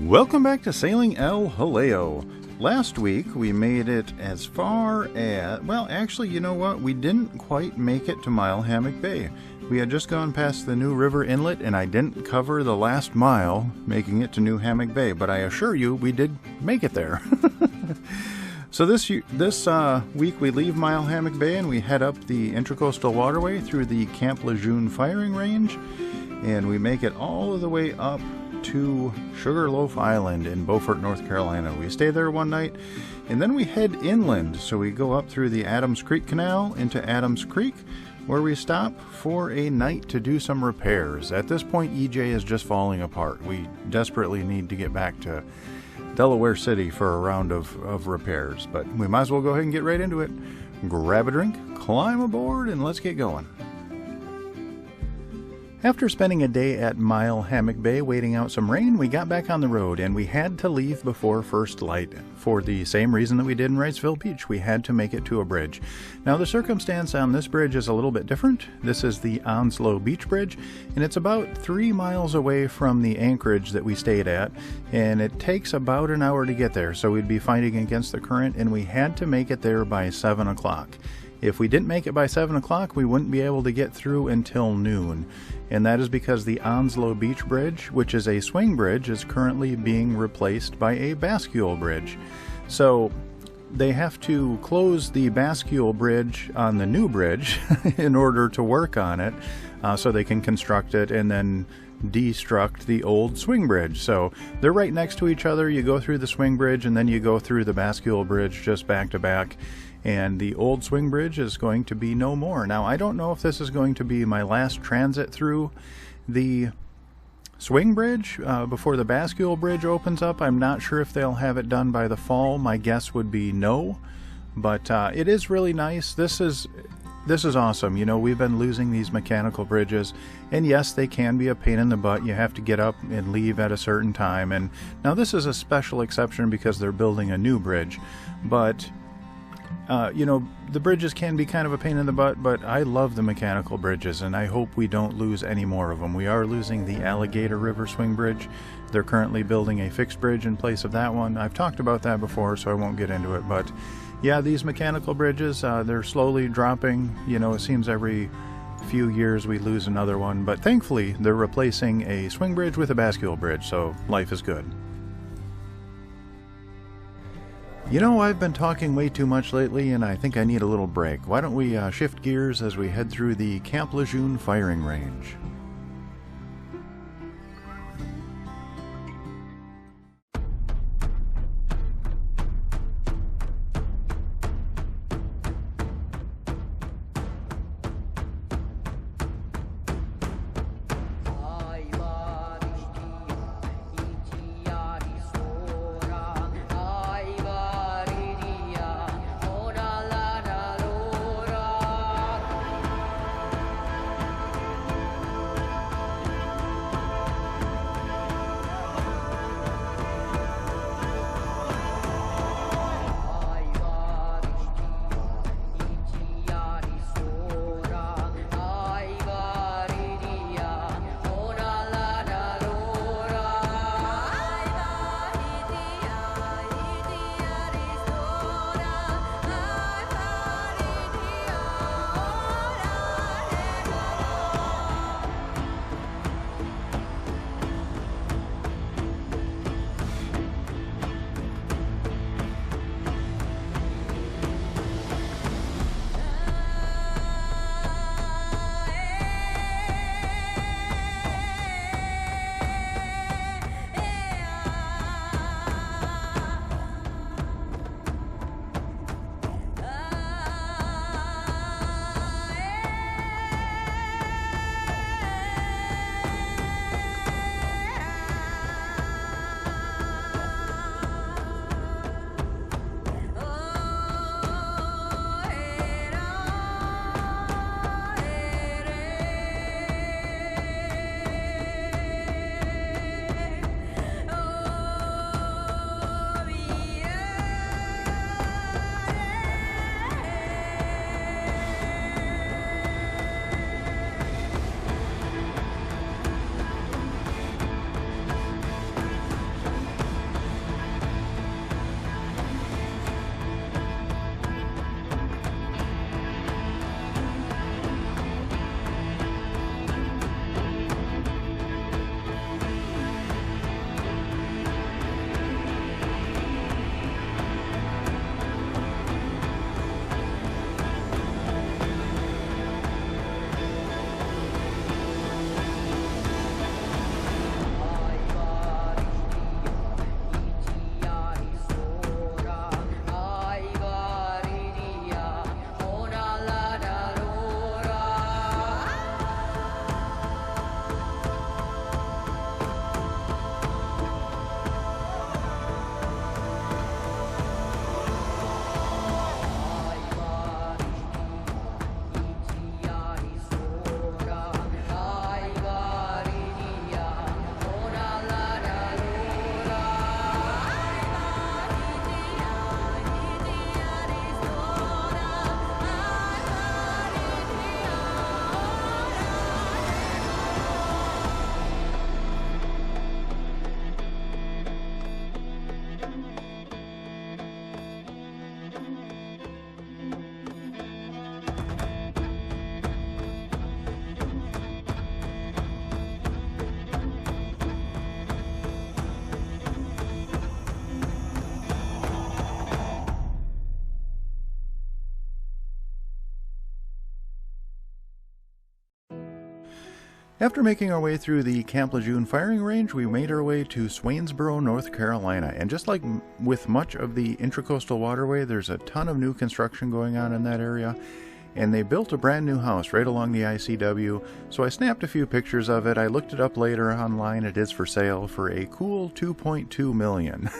Welcome back to Sailing El Jaleo. Last week we made it as far as, well actually you know what, we didn't quite make it to Mile Hammock Bay. We had just gone past the New River Inlet and I didn't cover the last mile making it to New Hammock Bay, but I assure you we did make it there. So this week we leave Mile Hammock Bay and we head up the Intracoastal Waterway through the Camp Lejeune firing range, and we make it all of the way up to Sugarloaf Island in Beaufort, North Carolina. We stay there one night and then we head inland. So we go up through the Adams Creek Canal into Adams Creek, where we stop for a night to do some repairs. At this point, EJ is just falling apart. We desperately need to get back to Delaware City for a round of repairs, but we might as well go ahead and get right into it. Grab a drink, climb aboard, and let's get going. After spending a day at Mile Hammock Bay waiting out some rain, we got back on the road and we had to leave before first light for the same reason that we did in Wrightsville Beach. We had to make it to a bridge. Now the circumstance on this bridge is a little bit different. This is the Onslow Beach Bridge, and it's about 3 miles away from the anchorage that we stayed at, and it takes about an hour to get there, so we'd be fighting against the current, and we had to make it there by 7 o'clock. If we didn't make it by 7 o'clock, we wouldn't be able to get through until noon. And that is because the Onslow Beach Bridge, which is a swing bridge, is currently being replaced by a bascule bridge. So they have to close the bascule bridge on the new bridge in order to work on it, so they can construct it and then destruct the old swing bridge. So they're right next to each other. You go through the swing bridge and then you go through the bascule bridge just back to back. And the old swing bridge is going to be no more. Now, I don't know if this is going to be my last transit through the swing bridge before the bascule bridge opens up. I'm not sure if they'll have it done by the fall. My guess would be no, but it is really nice. This is awesome. You know, we've been losing these mechanical bridges, and yes, they can be a pain in the butt. You have to get up and leave at a certain time. And now this is a special exception because they're building a new bridge, but you know, the bridges can be kind of a pain in the butt, but I love the mechanical bridges, and I hope we don't lose any more of them. We are losing the Alligator River Swing Bridge. They're currently building a fixed bridge in place of that one. I've talked about that before, so I won't get into it, but yeah, these mechanical bridges, they're slowly dropping. You know, it seems every few years we lose another one, but thankfully they're replacing a swing bridge with a bascule bridge, so life is good. You know, I've been talking way too much lately, and I think I need a little break. Why don't we shift gears as we head through the Camp Lejeune firing range? After making our way through the Camp Lejeune firing range, we made our way to Swainsboro, North Carolina. And just like with much of the Intracoastal Waterway, there's a ton of new construction going on in that area. And they built a brand new house right along the ICW, so I snapped a few pictures of it. I looked it up later online. It is for sale for a cool $2.2 million.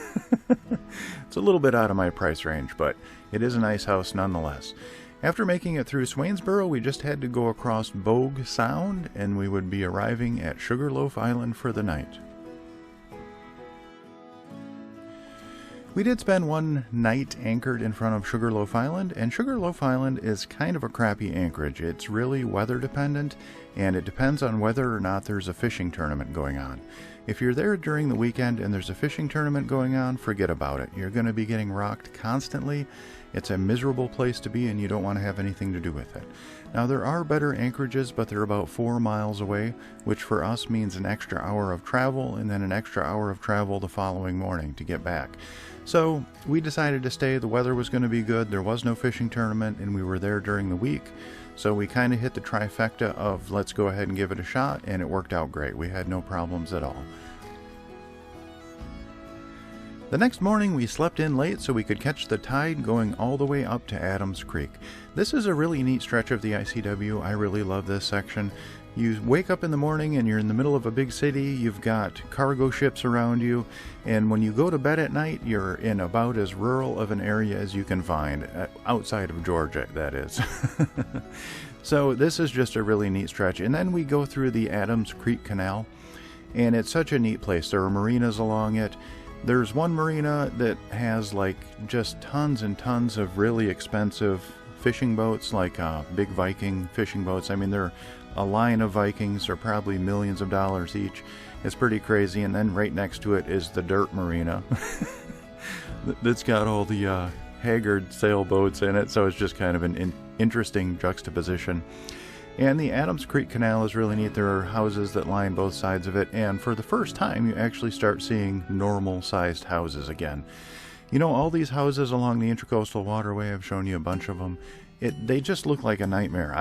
It's a little bit out of my price range, but it is a nice house nonetheless. After making it through Swainsboro, we just had to go across Bogue Sound, and we would be arriving at Sugarloaf Island for the night. We did spend one night anchored in front of Sugarloaf Island, and Sugarloaf Island is kind of a crappy anchorage. It's really weather dependent, and it depends on whether or not there's a fishing tournament going on. If you're there during the weekend and there's a fishing tournament going on, forget about it. You're going to be getting rocked constantly. It's a miserable place to be, and you don't want to have anything to do with it. Now, there are better anchorages, but they're about 4 miles away, which for us means an extra hour of travel and then an extra hour of travel the following morning to get back. So we decided to stay. The weather was going to be good. There was no fishing tournament, and we were there during the week. So we kind of hit the trifecta of let's go ahead and give it a shot, and it worked out great. We had no problems at all. The next morning we slept in late so we could catch the tide going all the way up to Adams Creek. This is a really neat stretch of the ICW. I really love this section. You wake up in the morning and you're in the middle of a big city, you've got cargo ships around you, and when you go to bed at night, you're in about as rural of an area as you can find, outside of Georgia, that is. So this is just a really neat stretch. And then we go through the Adams Creek Canal, and it's such a neat place. There are marinas along it. There's one marina that has like just tons and tons of really expensive fishing boats, like big Viking fishing boats. I mean, they're a line of Vikings are probably millions of dollars each. It's pretty crazy. And then right next to it is the dirt marina that's got all the haggard sailboats in it. So it's just kind of an interesting juxtaposition. And the Adams Creek Canal is really neat. There are houses that line both sides of it, and for the first time you actually start seeing normal-sized houses again. You know, all these houses along the Intracoastal Waterway, I've shown you a bunch of them, they just look like a nightmare.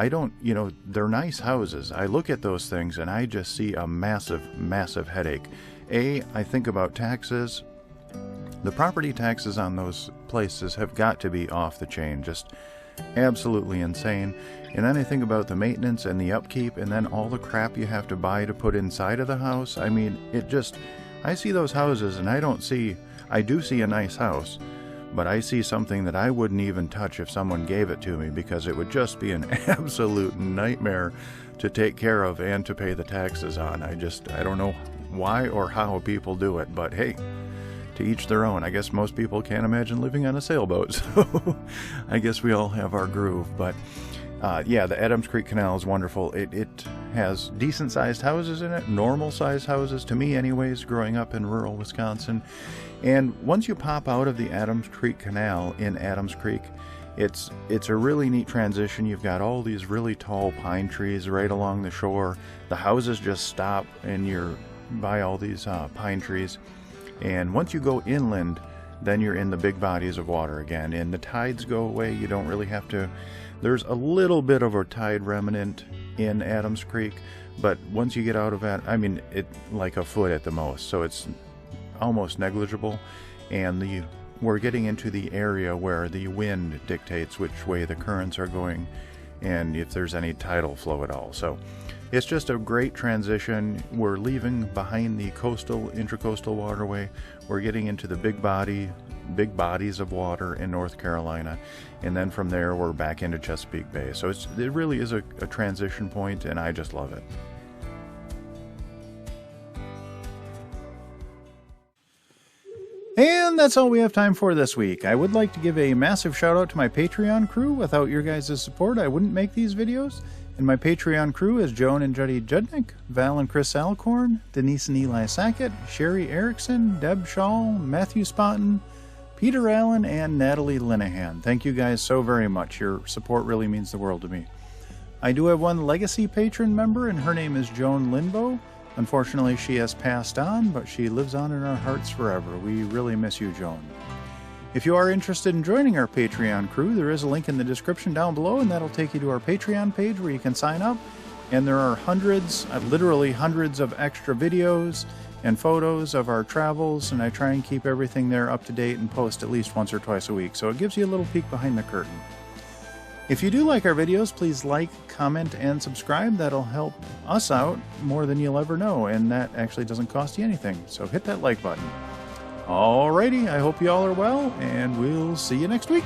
They're nice houses. I look at those things and I just see a massive, massive headache. I think about taxes. The property taxes on those places have got to be off the chain, just absolutely insane. And then I think about the maintenance and the upkeep, and then all the crap you have to buy to put inside of the house. I mean, I see those houses and I do see a nice house, but I see something that I wouldn't even touch if someone gave it to me, because it would just be an absolute nightmare to take care of and to pay the taxes on. I don't know why or how people do it, but hey, to each their own. I guess most people can't imagine living on a sailboat, so I guess we all have our groove. But yeah, the Adams Creek Canal is wonderful. It has decent-sized houses in it, normal-sized houses, to me anyways, growing up in rural Wisconsin. And once you pop out of the Adams Creek Canal in Adams Creek, it's a really neat transition. You've got all these really tall pine trees right along the shore. The houses just stop and you're by all these pine trees. And once you go inland, then you're in the big bodies of water again, and the tides go away. You don't really have to. There's a little bit of a tide remnant in Adams Creek, but once you get out of that, I mean, it like a foot at the most, so it's almost negligible. And we're getting into the area where the wind dictates which way the currents are going and if there's any tidal flow at all. So it's just a great transition. We're leaving behind the intracoastal waterway. We're getting into the big bodies of water in North Carolina, and then from there we're back into Chesapeake Bay. So it really is a transition point, and I just love it. And that's all we have time for this week. I would like to give a massive shout out to my Patreon crew. Without your guys' support, I wouldn't make these videos. And my Patreon crew is Joan and Judy Judnick, Val and Chris Alcorn, Denise and Eli Sackett, Sherry Erickson, Deb Shaw, Matthew Spotton, Peter Allen, and Natalie Linehan. Thank you guys so very much. Your support really means the world to me. I do have one legacy patron member, and her name is Joan Linbo. Unfortunately, she has passed on, but she lives on in our hearts forever. We really miss you, Joan. If you are interested in joining our Patreon crew, there is a link in the description down below, and that'll take you to our Patreon page where you can sign up. And there are hundreds, literally hundreds of extra videos and photos of our travels, and I try and keep everything there up to date and post at least once or twice a week, so it gives you a little peek behind the curtain. If you do like our videos, please like, comment, and subscribe. That'll help us out more than you'll ever know, and that actually doesn't cost you anything, so hit that like button. Alrighty, I hope you all are well, and we'll see you next week.